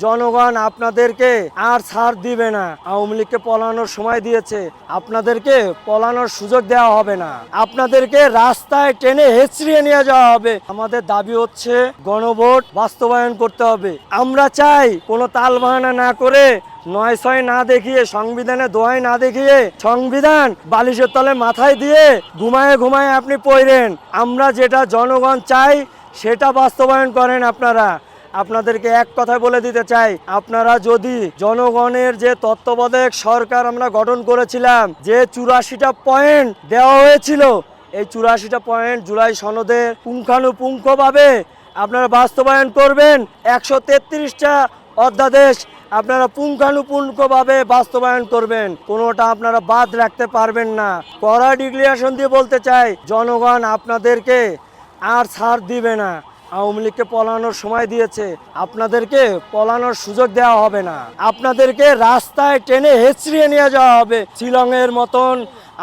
জনগণ আপনাদেরকে আর ছাড় দিবে না। আওয়ামী লীগকে পলানোর সময় দিয়েছে, আপনাদেরকে পলানোর সুযোগ দেওয়া হবে না। আপনাদেরকে রাস্তায় টেনে হেঁচড়িয়ে নিয়ে যাওয়া হবে। আমাদের দাবি হচ্ছে গণভোট বাস্তবায়ন করতে হবে। আমরা চাই কোনো তালবাহানা না করে, ৯/৬ না দেখিয়ে, সংবিধানে দোহাই না দেখিয়ে, সংবিধান বালিশের তলে মাথায় দিয়ে ঘুমায় ঘুমায় আপনি পড়েন। আমরা যেটা জনগণ চাই সেটা বাস্তবায়ন করেন আপনারা। আপনাদেরকে এক কথা বলে দিতে চাই, আপনারা যদি জনগণের যে তত্ত্বাবধায়ক সরকার আমরা গঠন করেছিলাম, যে ৮৪টা পয়েন্ট দেওয়া হয়েছিল, এই ৮৪টা পয়েন্ট জুলাই সনদে পুঙ্খানুপুঙ্খভাবে আপনারা বাস্তবায়ন করবেন। ১৩৩টা অধ্যাদেশ আপনারা পুঙ্খানুপুঙ্খভাবে বাস্তবায়ন করবেন, কোনোটা আপনারা বাদ রাখতে পারবেন না। কড়া ডিক্লারেশন দিয়ে বলতে চাই, জনগণ আপনাদেরকে আর ছাড় দিবে না। আওয়ামী লীগকে পলানোর সময় দিয়েছে, আপনাদেরকে পলানোর সুযোগ দেওয়া হবে না। আপনাদেরকে রাস্তায় টেনে হেঁচড়িয়ে নিয়ে যাওয়া হবে। শিলংয়ের মতন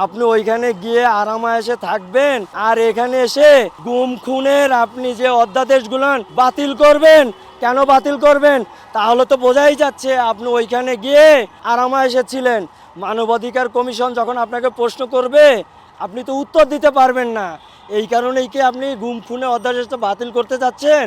আপনি ওইখানে গিয়ে আরামায়েশে থাকবেন, আর এখানে এসে গুম খুনের আপনি যে অধ্যাদেশগুলো বাতিল করবেন। কেন বাতিল করবেন? তাহলে তো বোঝাই যাচ্ছে আপনি ওইখানে গিয়ে আরামায়েশে ছিলেন। মানবাধিকার কমিশন যখন আপনাকে প্রশ্ন করবে, আপনি তো উত্তর দিতে পারবেন না। এই কারণেই কি আপনি গুম খুনে অধ্যাদেশটা বাতিল করতে যাচ্ছেন?